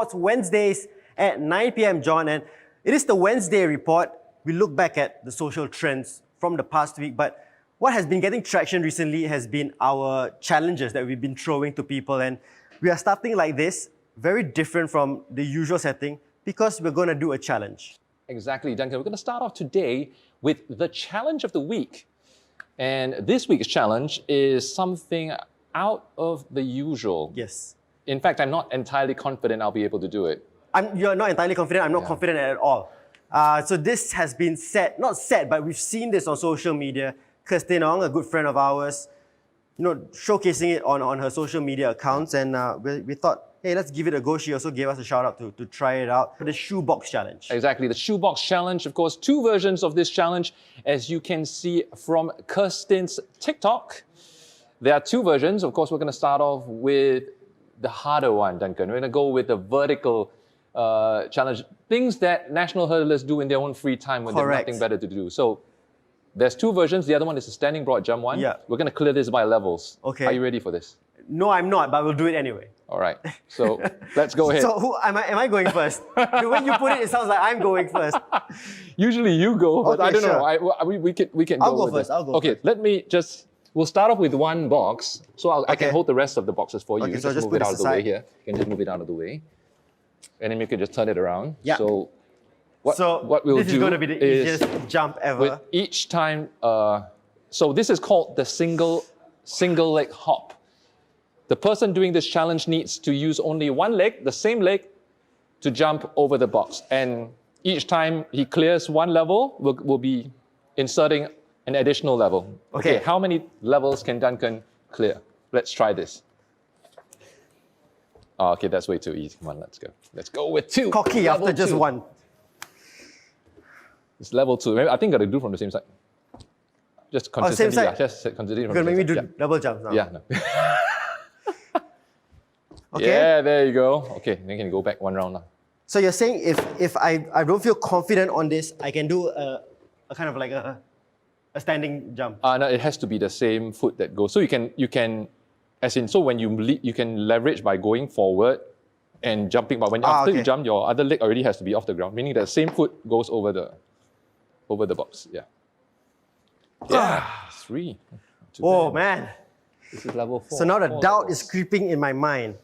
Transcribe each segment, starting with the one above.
It's Wednesdays at 9 p.m, John, and it is the Wednesday report. We look back at the social trends from the past week, but what has been getting traction recently has been our challenges that we've been throwing to people, and we are starting like this, very different from the usual setting, because we're going to do a challenge. Exactly, Duncan. We're going to start off today with the challenge of the week. And this week's challenge is something out of the usual. Yes. In fact, I'm not entirely confident I'll be able to do it. You're not entirely confident. I'm not confident at all. So this has been not said, but we've seen this on social media. Kirsten Ong, a good friend of ours, showcasing it on her social media accounts, and we thought, hey, let's give it a go. She also gave us a shout out to try it out. The shoebox challenge. Exactly, the shoebox challenge. Of course, two versions of this challenge, as you can see from Kirsten's TikTok. There are two versions. Of course, we're going to start off with the harder one, Duncan. We're going to go with the vertical challenge. Things that national hurdlers do in their own free time when they have nothing better to do. So there's two versions. The other one is the standing broad jump one. Yeah. We're going to clear this by levels. Okay. Are you ready for this? No, I'm not, but we'll do it anyway. All right. So let's go ahead. So am I going first? The way you put it sounds like I'm going first. Usually you go, but I don't know. We can I'll go first. I'll go first. Let me just... We'll start off with one box, so I can hold the rest of the boxes for you. Okay, so just move it out of the way here. You can just move it out of the way. And then you can just turn it around. Yeah. So what we'll do this is going to be the easiest jump ever. With each time, so this is called the single leg hop. The person doing this challenge needs to use only one leg, the same leg, to jump over the box. And each time he clears one level, we'll be inserting an additional level. Okay, how many levels can Duncan clear? Let's try this. Oh, okay, that's way too easy. Come on, let's go. Let's go with two. Cocky level after just one. It's level two. Maybe I think I got to do from the same side. Just consistently. Same side. Just consistently from You're the going to same make me do double jumps now. Yeah. No. Okay. Yeah, there you go. Okay, then you can go back one round now. So you're saying if I don't feel confident on this, I can do a kind of like a standing jump? No, it has to be the same foot that goes. So you can, as in, so when you can leverage by going forward and jumping, but when after you jump, your other leg already has to be off the ground, meaning the same foot goes over the box. Yeah. Yeah. 3. Oh man. This is level 4. So now the doubt is creeping in my mind.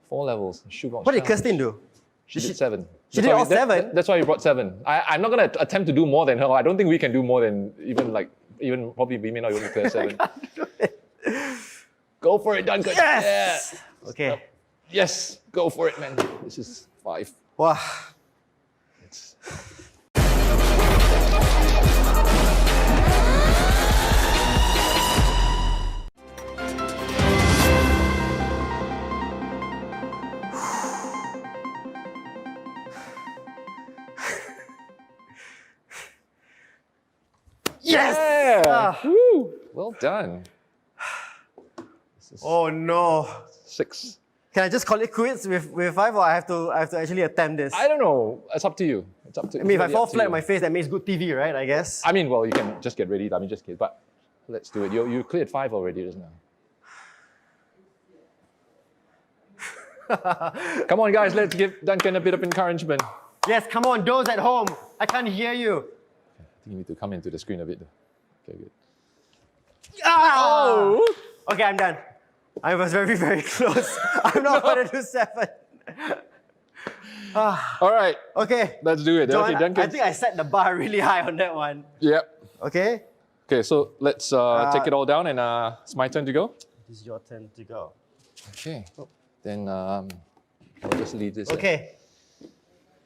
4 levels. What did Kirsten do? She did 7. She did all 7? That's why we brought 7. I'm not going to attempt to do more than her. I don't think we can do more than even probably we may not even clear 7. Go for it, Duncan. Yes! Yeah. Okay. Yes, go for it, man. This is 5. Wow. Yes! Yeah! Woo! Well done. Oh no. 6. Can I just call it quits with 5, or I have to actually attempt this? I don't know. It's up to you. It's up to you. I mean, if I fall flat on my face, that makes good TV, right? I guess. I mean, well, you can just get ready. Just kidding. But let's do it. You cleared 5 already just now. Come on, guys. Let's give Duncan a bit of encouragement. Yes, come on, those at home. I can't hear you. I think you need to come into the screen a bit. Okay, good. Ah! Oh! Okay, I'm done. I was very, very close. I'm not going to do 7. All right. Okay. Let's do it. John, okay, Duncan. I think I set the bar really high on that one. Yep. Okay. Okay, so let's take it all down, and it's my turn to go. It's your turn to go. Okay. Then I'll just leave this. Okay.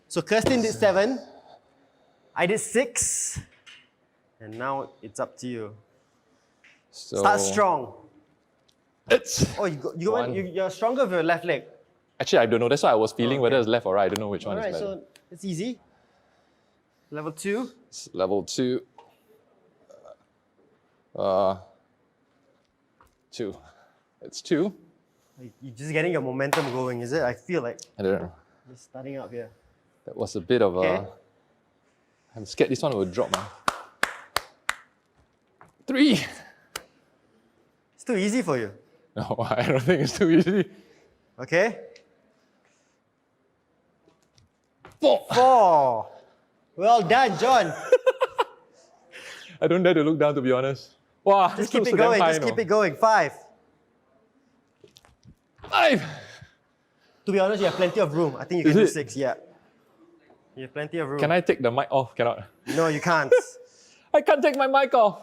So Kirsten did 7. I did 6. And now it's up to you. So start strong. It's you're stronger with your left leg. Actually, I don't know. That's why I was feeling whether it's left or right. I don't know which one is better. Alright, so it's easy. Level 2. It's level 2. 2. It's 2. You're just getting your momentum going, is it? I feel like. I don't know. Just starting up here. That was a bit of a... I'm scared this one will drop, man. 3. It's too easy for you. No, I don't think it's too easy. Okay. 4. 4. Well done, John. I don't dare to look down, to be honest. Wow, Just keep it going. Just keep it going. 5. 5. To be honest, you have plenty of room. I think you can do 6. Yeah. You have plenty of room. Can I take the mic off? Cannot. No, you can't. I can't take my mic off.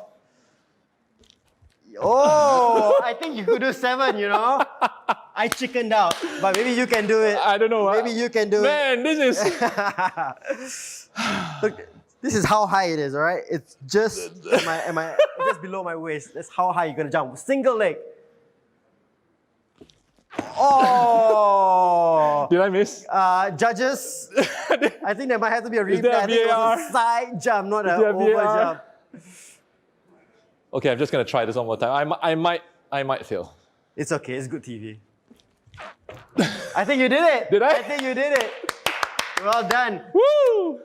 Oh, I think you could do 7, you know? I chickened out, but maybe you can do it. I don't know. Maybe you can do it. Man, this is... Look, this is how high it is, all right? It's just just below my waist. That's how high you're gonna jump. Single leg. Oh! Did I miss? Judges, I think there might have to be a replay. there a I think it was VAR? a side jump, not an there a over VAR? jump. Okay, I'm just gonna try this one more time. I might fail. It's okay, it's good TV. I think you did it. Did I? I think you did it. Well done. Woo!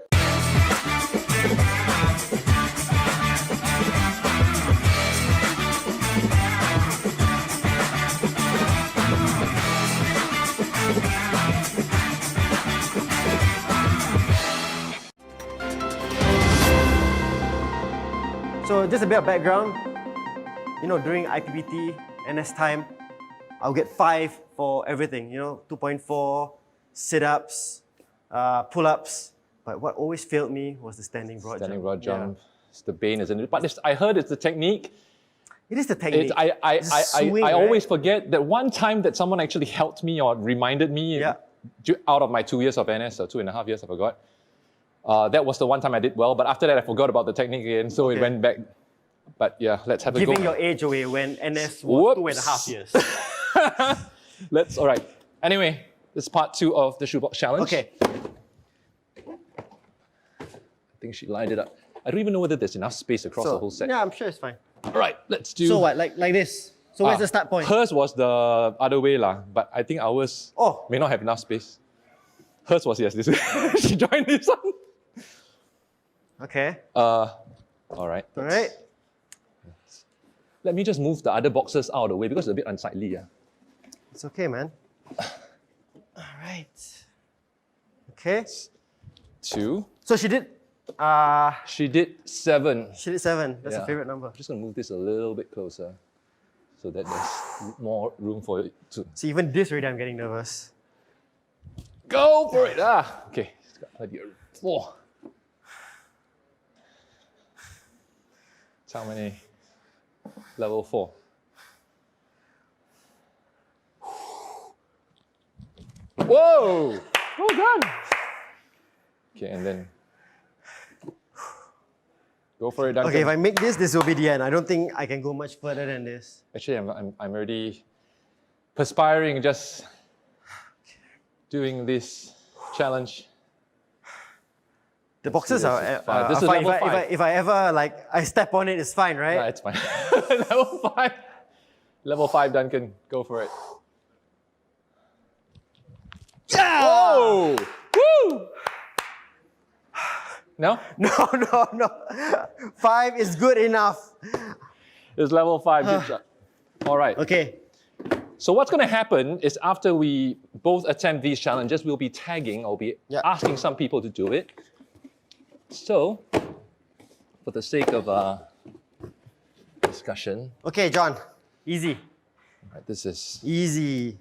So just a bit of background. You know, during IPPT, NS time, I'll get 5 for everything. You know, 2.4, sit-ups, pull-ups. But what always failed me was the standing broad jump. Standing broad jump. Yeah. It's the bane, isn't it? But I heard it's the technique. It is the technique. I always forget that one time that someone actually helped me or reminded me out of my 2 years of NS, or 2.5 years, I forgot. That was the one time I did well, but after that I forgot about the technique again, so it went back. But yeah, let's have a go. Giving your age away when NS was 2.5 years. All right. Anyway, this is part 2 of the shoebox challenge. Okay. I think she lined it up. I don't even know whether there's enough space across the whole set. Yeah, I'm sure it's fine. All right, let's do... So what, like this? So where's the start point? Hers was the other way, but I think ours may not have enough space. Hers was, yes, this way. She joined this one. Okay. All right. All right. Let me just move the other boxes out of the way because it's a bit unsightly. Yeah. It's okay, man. All right. Okay. 2. So she did... She did 7. She did 7. That's her favorite number. I'm just going to move this a little bit closer so that there's more room for it to... See, even this already I'm getting nervous. Go for it! Okay. It's got 4. That's how many? Level 4. Whoa! Well done! Okay, and then... Go for it, Duncan. Okay, if I make this will be the end. I don't think I can go much further than this. Actually, I'm already perspiring just doing this challenge. The boxes are This is fine. level 5. If I ever I step on it, it's fine, right? Yeah, it's fine. Level 5. Level 5, Duncan. Go for it. Yeah! Whoa! Woo! No? No. 5 is good enough. It's level 5. Good job. All right. Okay. So what's going to happen is after we both attempt these challenges, we'll be tagging or be asking some people to do it. So, for the sake of discussion. Okay, John. Easy. All right, this is... Easy.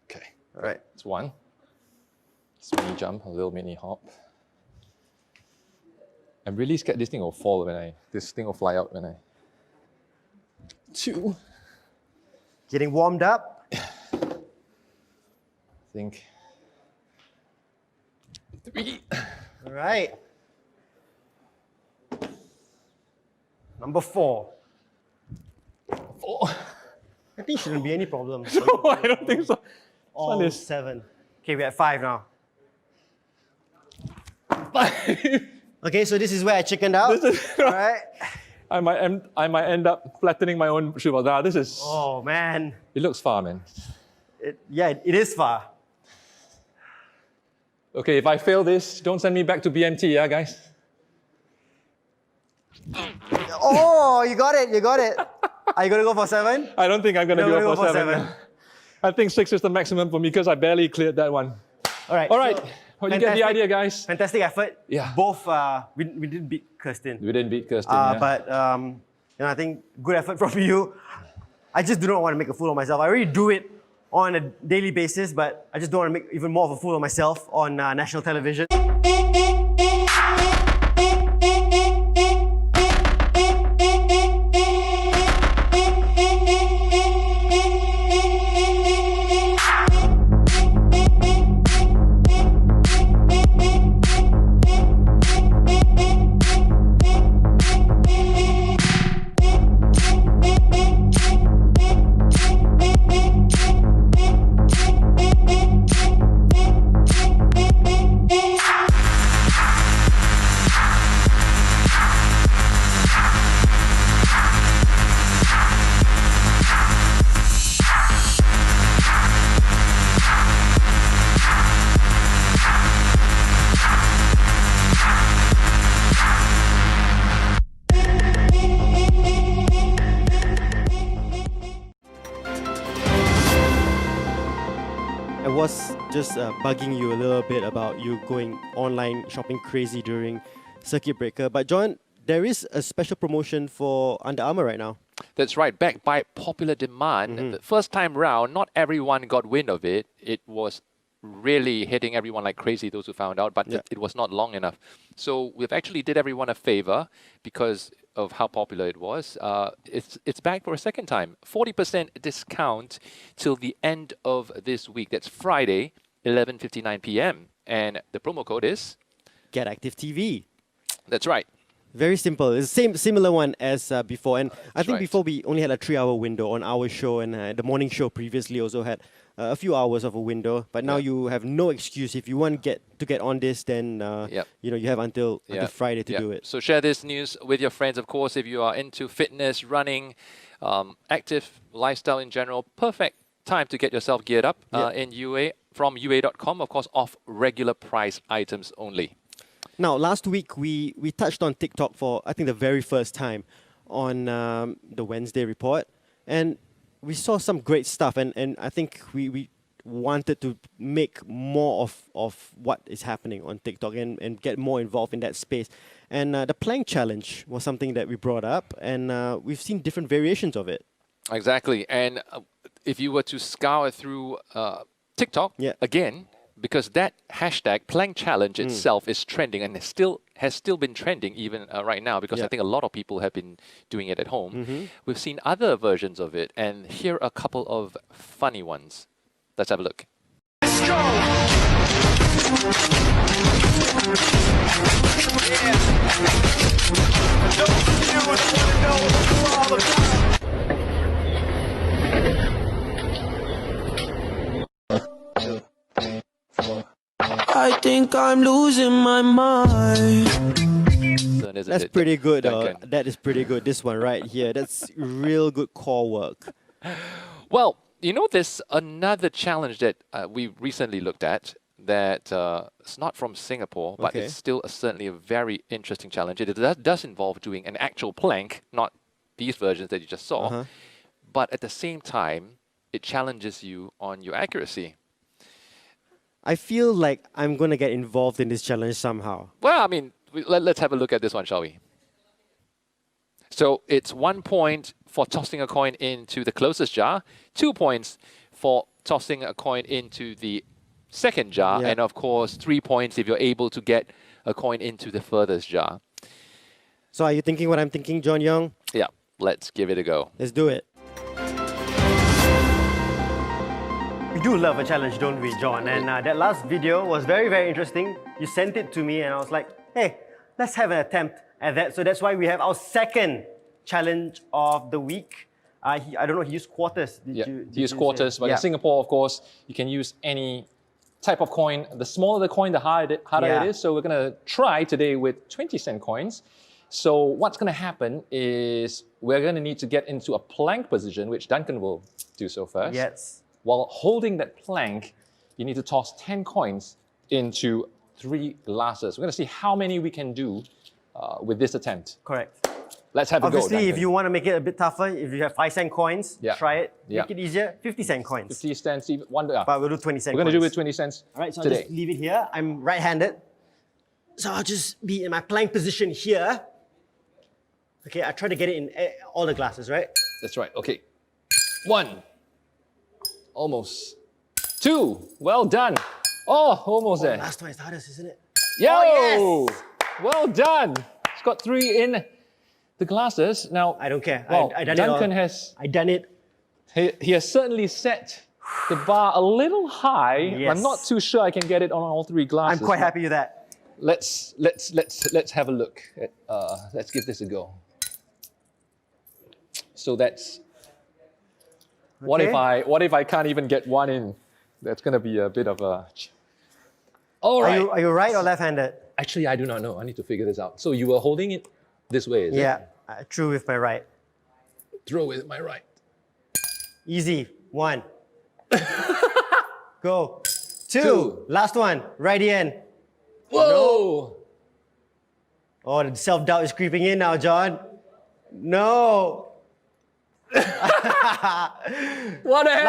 Okay. All right. It's 1. It's mini jump, a little mini hop. I'm really scared this thing will fall this thing will fly out when I... 2. Getting warmed up. I think... 3. All right. Number 4. 4. I think shouldn't be any problem. No, I don't think so. All 7. Okay, we're at 5 now. 5. Okay, so this is where I chickened out. All right. I might end up flattening my own shoe. Now this is... Oh, man. It looks far, man. It is far. Okay, if I fail this, don't send me back to BMT, yeah, guys? Oh, you got it. Are you going to go for 7? I don't think I'm going to No, go go for for 7. 7. I think 6 is the maximum for me because I barely cleared that one. All right. All right. so Well, you get the idea, guys. Fantastic effort. Yeah. Both, we didn't beat Kirsten. We didn't beat Kirsten, yeah. But I think good effort from you. I just do not want to make a fool of myself. I already do it on a daily basis, but I just don't want to make even more of a fool of myself on national television. I was just bugging you a little bit about you going online shopping crazy during circuit breaker. But John, there is a special promotion for Under Armour right now. That's right, backed by popular demand. The first time round, not everyone got wind of it. It was really hitting everyone like crazy, those who found out, but it was not long enough. So we've actually did everyone a favor because of how popular it was. It's back for a second time. 40% discount till the end of this week. That's Friday, 11:59 p.m. And the promo code is? Get Active TV. That's right. Very simple. It's the similar one as before. And I think right. before we only had a 3-hour window on our show, and the morning show previously also had a few hours of a window. But now you have no excuse. If you want to get on this, then you have until Friday to do it. So share this news with your friends, of course, if you are into fitness, running, active lifestyle in general. Perfect time to get yourself geared up in UA from UA.com, of course, off regular price items only. Now, last week we touched on TikTok for, I think, the very first time on the Wednesday report. And we saw some great stuff. And I think we wanted to make more of what is happening on TikTok and get more involved in that space. And the plank challenge was something that we brought up. And we've seen different variations of it. Exactly. And if you were to scour through TikTok, again, because that hashtag plank challenge itself is trending and has still been trending even right now, because I think a lot of people have been doing it at home. We've seen other versions of it, and here are a couple of funny ones. Let's have a look. Let's go! I think I'm losing my mind. That's pretty good. That is pretty good. This one right here. That's real good core work. Well, you know, there's another challenge that we recently looked at that it's not from Singapore, but it's still certainly a very interesting challenge. It does involve doing an actual plank, not these versions that you just saw, but at the same time, it challenges you on your accuracy. I feel like I'm going to get involved in this challenge somehow. Well, I mean, let's have a look at this one, shall we? So it's 1 point for tossing a coin into the closest jar, 2 points for tossing a coin into the second jar, and of course 3 points if you're able to get a coin into the furthest jar. So are you thinking what I'm thinking, John Young? Yeah, let's give it a go. Let's do it. We do love a challenge, don't we, John? And that last video was very, very interesting. You sent it to me and I was like, hey, let's have an attempt at that. So that's why we have our second challenge of the week. I don't know, he used quarters. Did you use quarters, but in Singapore, of course, you can use any type of coin. The smaller the coin, the harder it is. So we're going to try today with 20-cent coins. So what's going to happen is we're going to need to get into a plank position, which Duncan will do so first. Yes. While holding that plank, you need to toss 10 coins into 3 glasses. We're going to see how many we can do with this attempt. Correct. Let's have a go. Obviously, if Duncan. you want to make it a bit tougher, if you have 5-cent coins, Yeah. try it. Yeah. Make it easier, 50-cent coins. 50 cents, even one. But we'll do 20-cent We're coins. going to do it with 20 cents All right, so I'll today. just leave it here. I'm right-handed. So I'll just be in my plank position here. Okay, I try to get it in all the glasses, right? That's right. Okay. 1. Almost. 2. Well done. Oh, almost there. Last one is the hardest, isn't it? Yo! Oh, yes! Well done. It's got 3 in the glasses. Now, I don't care. Well, I done Duncan it all. has I done it. he has certainly set the bar a little high. Yes. I'm not too sure I can get it on all 3 glasses. I'm quite happy with that. Let's have a look. Let's give this a go. So that's what if I can't even get 1 in? That's gonna be a bit of a. All right. Are you right or left-handed? Actually, I do not know. I need to figure this out. So you were holding it this way, is it? Yeah, true with my right. Throw with my right. Easy. 1. Go. 2. 2. Last one. Righty end. Whoa! Oh, the self-doubt is creeping in now, John. No. What the heck?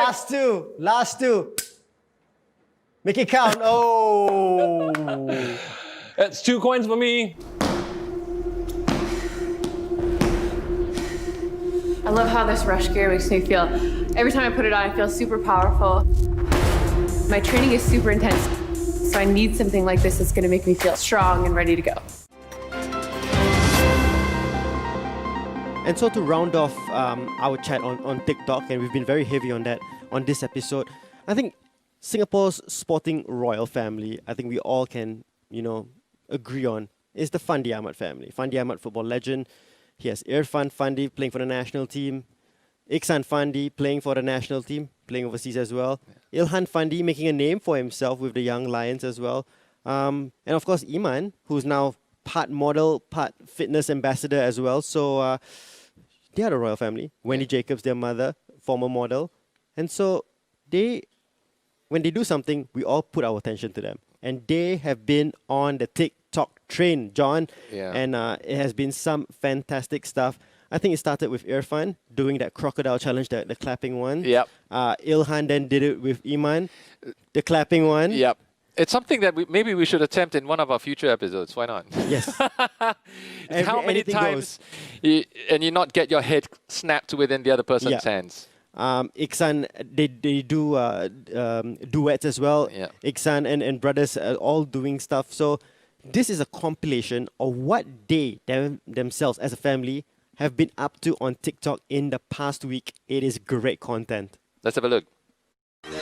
Last two. Make it count. Oh. That's 2 coins for me. I love how this rush gear makes me feel. Every time I put it on, I feel super powerful. My training is super intense, so I need something like this that's gonna make me feel strong and ready to go. And so to round off our chat on TikTok, and we've been very heavy on that on this episode, I think Singapore's sporting royal family, I think we all can, agree on, is the Fandi Ahmad family. Fandi Ahmad, football legend. He has Irfan Fandi playing for the national team. Iksan Fandi playing for the national team, playing overseas as well. Yeah. Ilhan Fandi making a name for himself with the Young Lions as well. And of course, Iman, who's now part model, part fitness ambassador as well. So they are the royal family. Wendy Jacobs, their mother, former model. And so when they do something, we all put our attention to them. And they have been on the TikTok train, John. Yeah. And it has been some fantastic stuff. I think it started with Irfan doing that crocodile challenge, the clapping one. Yep. Ilhan then did it with Iman, the clapping one. Yep. It's something that maybe we should attempt in one of our future episodes. Why not? Yes. How many anything times and you not get your head snapped within the other person's hands? Iksan, they do duets as well. Yeah. Iksan and brothers are all doing stuff. So this is a compilation of what they themselves as a family have been up to on TikTok in the past week. It is great content. Let's have a look. With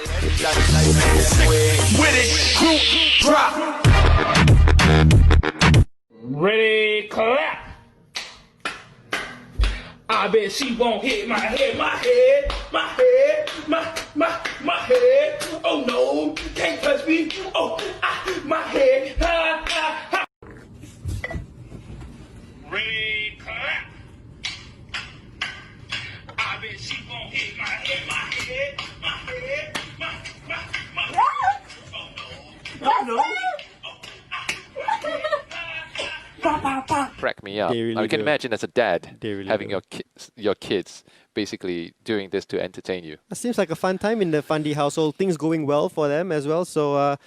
it, group drop. Ready, clap. I bet she won't hit my head, my head, my head, my head. Oh no, can't touch me. Oh, my head. Ha, ha, ha. Ready, clap. I bet she won't hit my head, my head, my head, my head. Oh no, oh no. Crack me up. They really Now, you can do. imagine as a dad They really having do. your kids basically doing this to entertain you. It seems like a fun time in the Fandi household. Things going well for them as well. So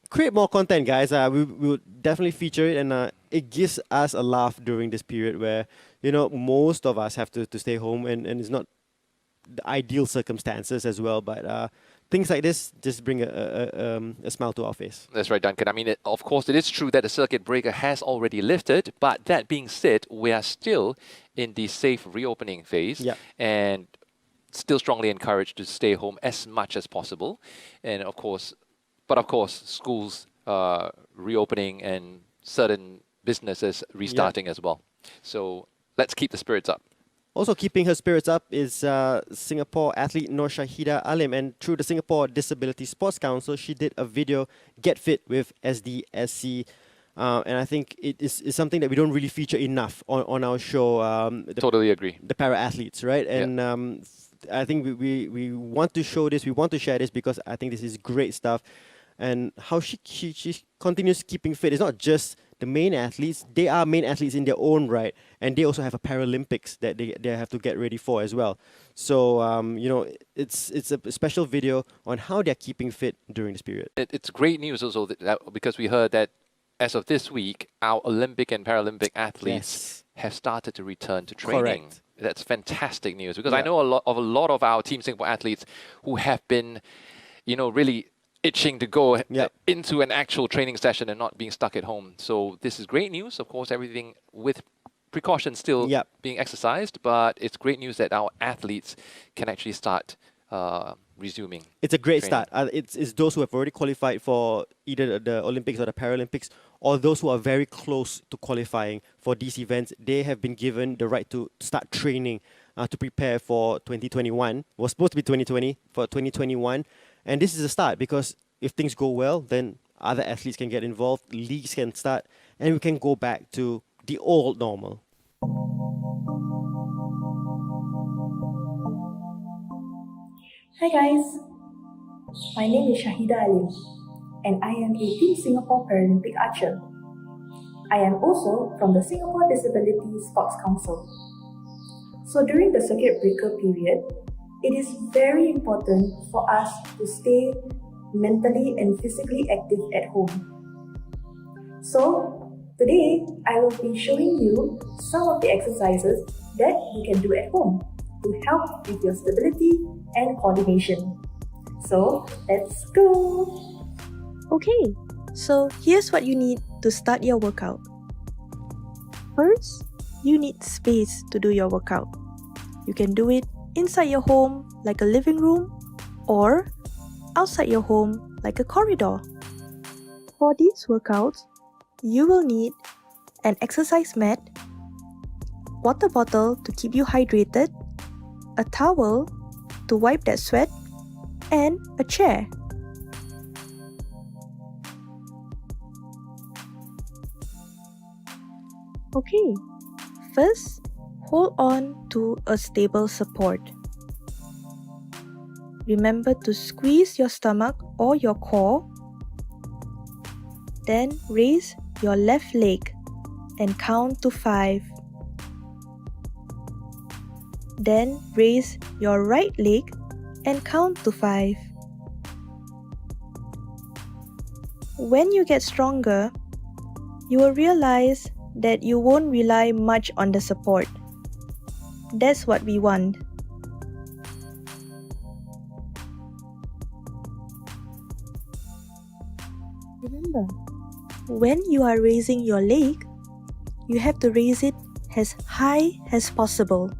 create more content, guys. We will definitely feature it, and it gives us a laugh during this period where most of us have to stay home, and it's not the ideal circumstances as well. But things like this just bring a smile to our face. That's right, Duncan. I mean, of course, it is true that the circuit breaker has already lifted, but that being said, we are still in the safe reopening phase, and still strongly encouraged to stay home as much as possible. And of course, schools reopening and certain businesses restarting as well. So let's keep the spirits up. Also keeping her spirits up is Singapore athlete Nur Shahida Alim, and through the Singapore Disability Sports Council, she did a video, Get Fit with SDSC, and I think it is something that we don't really feature enough on our show. Totally agree. The para-athletes, right? And I think we want to show this, we want to share this because I think this is great stuff. and how she continues keeping fit. It's not just the main athletes; they are main athletes in their own right, and they also have a Paralympics that they have to get ready for as well. So it's a special video on how they're keeping fit during this period. It's great news also because we heard that as of this week, our Olympic and Paralympic athletes have started to return to training. Correct. That's fantastic news because I know a lot of our Team Singapore athletes who have been, really itching to go into an actual training session and not being stuck at home. So this is great news. Of course, everything with precautions still being exercised, but it's great news that our athletes can actually start resuming. It's a great training. start. It's those who have already qualified for either the Olympics or the Paralympics, or those who are very close to qualifying for these events. They have been given the right to start training to prepare for 2021. It was supposed to be 2020 for 2021. And this is a start because if things go well, then other athletes can get involved, leagues can start, and we can go back to the old normal. Hi guys, my name is Shahida Alim and I am a Team Singapore Paralympic archer. I am also from the Singapore Disability Sports Council. So during the circuit breaker period, it is very important for us to stay mentally and physically active at home. So today, I will be showing you some of the exercises that you can do at home to help with your stability and coordination. So let's go! Okay, so here's what you need to start your workout. First, you need space to do your workout. You can do it inside your home like a living room or outside your home like a corridor. For these workouts, you will need an exercise mat, water bottle to keep you hydrated, a towel to wipe that sweat, and a chair. Okay, first, hold on to a stable support. Remember to squeeze your stomach or your core. Then raise your left leg and count to 5. Then raise your right leg and count to 5. When you get stronger, you will realize that you won't rely much on the support. That's what we want. Remember, when you are raising your leg, you have to raise it as high as possible.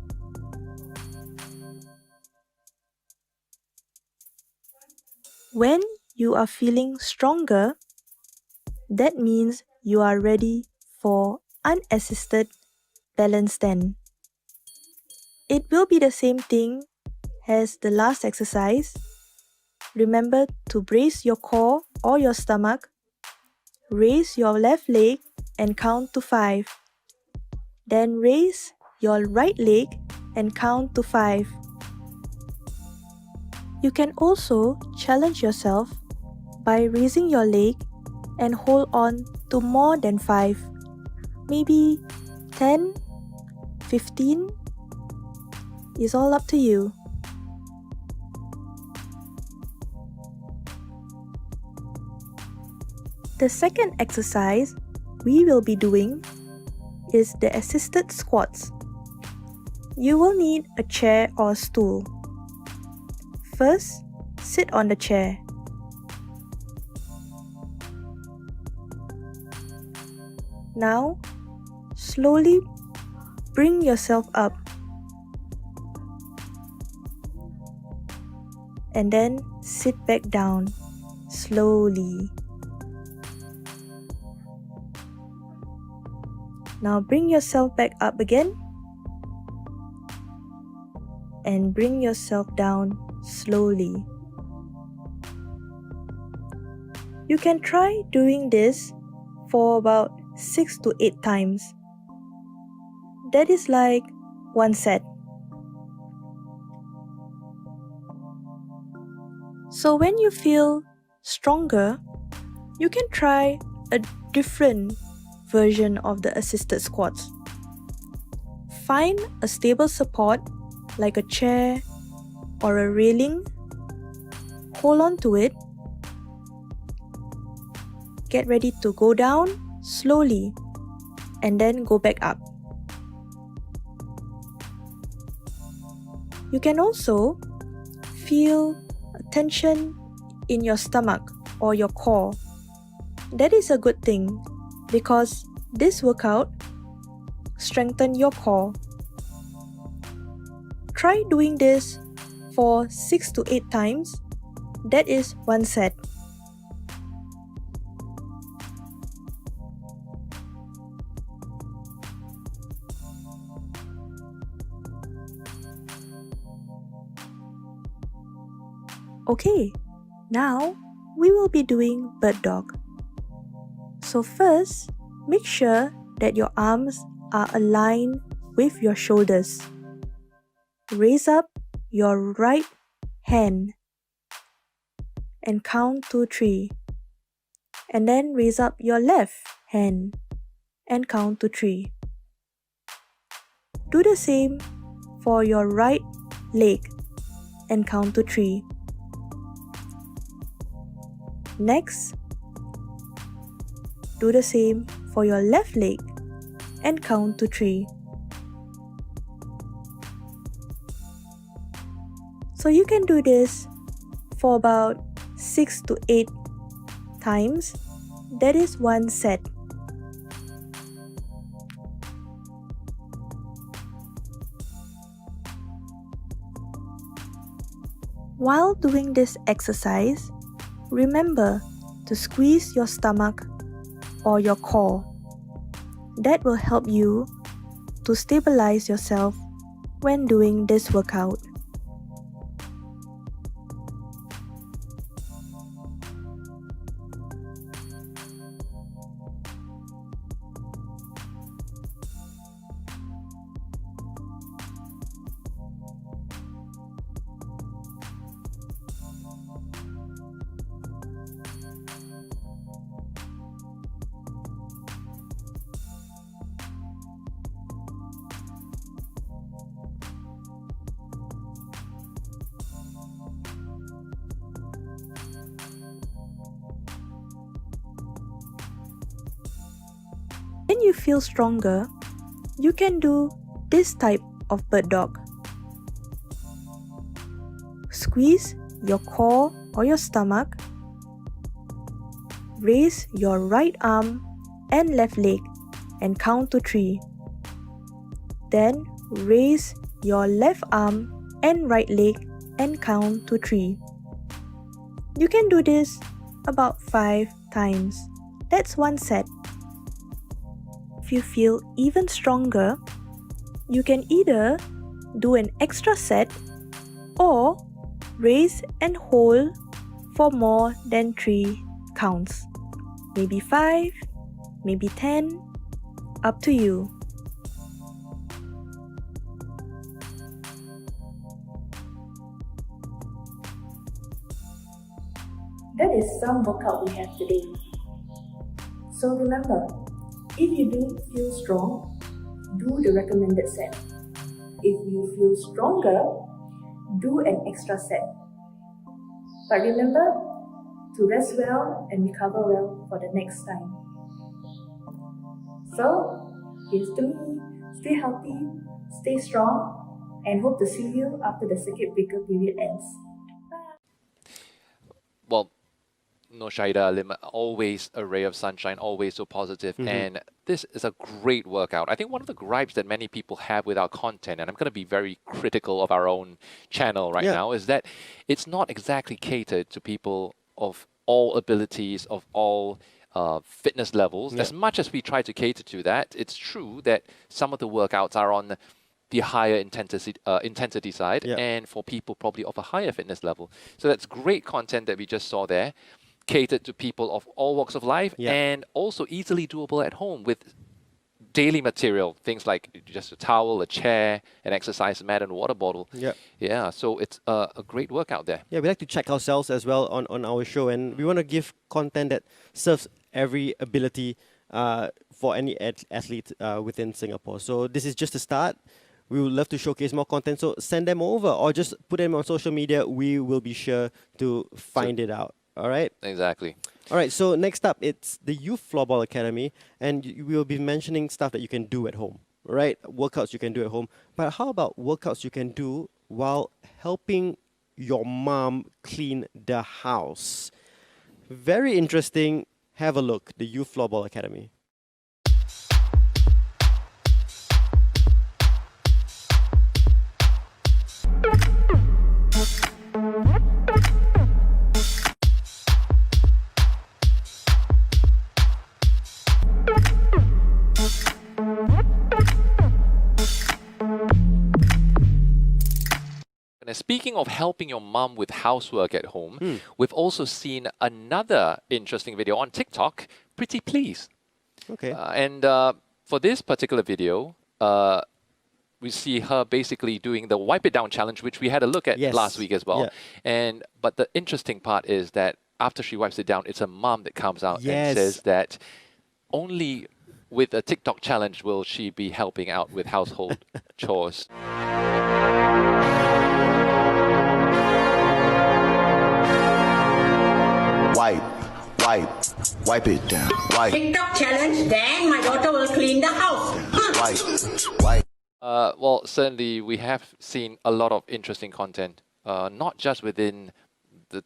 When you are feeling stronger, that means you are ready for unassisted balance stand. It will be the same thing as the last exercise. Remember to brace your core or your stomach. Raise your left leg and count to 5. Then raise your right leg and count to 5. You can also challenge yourself by raising your leg and hold on to more than 5. Maybe 10, 15. It's all up to you. The second exercise we will be doing is the assisted squats. You will need a chair or a stool. First, sit on the chair. Now, slowly bring yourself up. And then sit back down, slowly. Now bring yourself back up again. And bring yourself down slowly. You can try doing this for about 6 to 8 times. That is like 1 set. So when you feel stronger, you can try a different version of the assisted squats. Find a stable support like a chair or a railing. Hold on to it. Get ready to go down slowly and then go back up. You can also feel a tension in your stomach or your core. That is a good thing because this workout strengthens your core. Try doing this for 6 to 8 times. That is 1 set. Okay, now we will be doing bird dog. So first, make sure that your arms are aligned with your shoulders. Raise up your right hand and count to 3. And then raise up your left hand and count to 3. Do the same for your right leg and count to 3. Next, do the same for your left leg and count to 3. So you can do this for about 6 to 8 times. That is 1 set. While doing this exercise, remember to squeeze your stomach or your core. That will help you to stabilize yourself when doing this workout. When you feel stronger, you can do this type of bird dog. Squeeze your core or your stomach. Raise your right arm and left leg and count to 3. Then raise your left arm and right leg and count to 3. You can do this about 5 times. That's 1 set. If you feel even stronger, you can either do an extra set or raise and hold for more than 3 counts. Maybe 5, maybe 10, up to you. That is some workout we have today. So remember, if you do feel strong, do the recommended set. If you feel stronger, do an extra set. But remember to rest well and recover well for the next time. So, here's to me. Stay healthy, stay strong, and hope to see you after the circuit breaker period ends. Well, no, Shahida Alim, always a ray of sunshine, always so positive. And this is a great workout. I think one of the gripes that many people have with our content, and I'm going to be very critical of our own channel right now, is that it's not exactly catered to people of all abilities, of all fitness levels. As much as we try to cater to that, it's true that some of the workouts are on the higher intensity side, and for people probably of a higher fitness level. So that's great content that we just saw there, catered to people of all walks of life, and also easily doable at home with daily material, things like just a towel, a chair, an exercise mat, and a water bottle. Yep. Yeah, so it's a great workout there. Yeah, we like to check ourselves as well on our show, and we want to give content that serves every ability for any athlete within Singapore. So this is just a start. We would love to showcase more content, so send them over or just put them on social media. We will be sure to find it out. All right? Exactly. All right, so next up, it's the Youth Floorball Academy, and we will be mentioning stuff that you can do at home, right? Workouts you can do at home. But how about workouts you can do while helping your mom clean the house? Very interesting. Have a look, the Youth Floorball Academy. And speaking of helping your mum with housework at home, we've also seen another interesting video on TikTok, Pretty Please. Okay. And for this particular video, we see her basically doing the wipe it down challenge, which we had a look at last week as well. Yeah. But the interesting part is that after she wipes it down, it's a mum that comes out Yes. and says that only with a TikTok challenge will she be helping out with household chores. Wipe it down. TikTok challenge, then my daughter will clean the house. Wipe. Well, certainly we have seen a lot of interesting content, not just within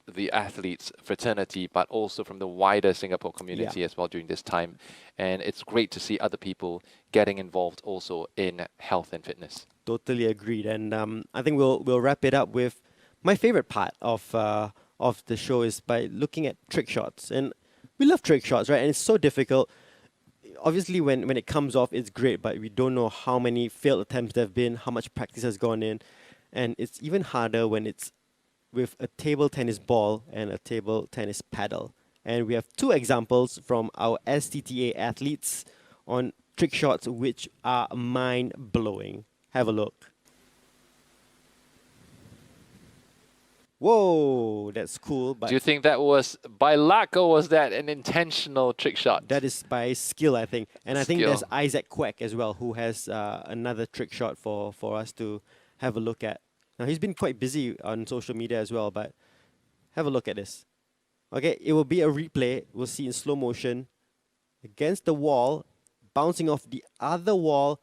the athletes fraternity, but also from the wider Singapore community as well during this time. And it's great to see other people getting involved also in health and fitness. Totally agreed. And I think we'll wrap it up with my favorite part of the show is by looking at trick shots. And we love trick shots, right? And it's so difficult. Obviously, when it comes off, it's great, but we don't know how many failed attempts there have been, how much practice has gone in. And it's even harder when it's with a table tennis ball and a table tennis paddle. And we have two examples from our STTA athletes on trick shots which are mind-blowing. Have a look. Whoa, that's cool. But Do you think that was by luck or was that an intentional trick shot? that is by skill, I think. And I think Skill. there's Isaac Quack as well, who has another trick shot for us to have a look at. Now, he's been quite busy on social media as well, but have a look at this. Okay, it will be a replay. We'll see in slow motion against the wall, bouncing off the other wall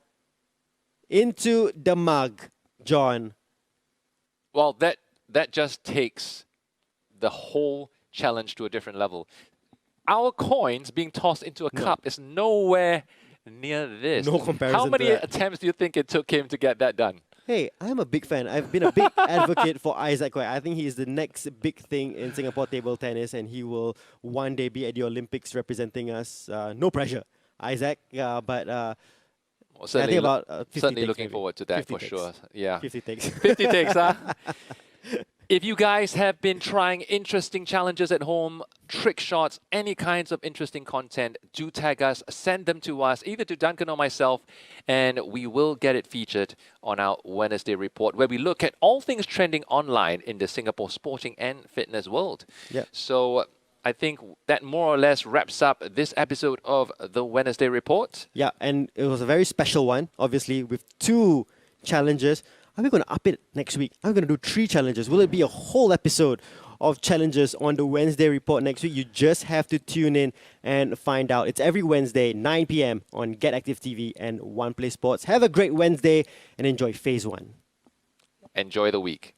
into the mug. John. Well, that just takes the whole challenge to a different level. Our coins being tossed into a cup is nowhere near this. No comparison How to many that. attempts do you think it took him to get that done? Hey, I'm a big fan. I've been a big advocate for Isaac Quack. I think he is the next big thing in Singapore table tennis, and he will one day be at the Olympics representing us. No pressure, Isaac, but Well, I certainly, think about 50 certainly takes looking maybe. forward to that 50 for takes. sure. Yeah. 50 takes. 50 takes, huh? If you guys have been trying interesting challenges at home, trick shots, any kinds of interesting content, do tag us, send them to us, either to Duncan or myself, and we will get it featured on our Wednesday report, where we look at all things trending online in the Singapore sporting and fitness world. Yep. So I think that more or less wraps up this episode of the Wednesday report. Yeah, and it was a very special one, obviously, with 2 challenges. Are we going to up it next week? I'm going to do 3 challenges. Will it be a whole episode of challenges on the Wednesday report next week? You just have to tune in and find out. It's every Wednesday, 9 p.m. on Get Active TV and One Play Sports. Have a great Wednesday and enjoy Phase 1. Enjoy the week.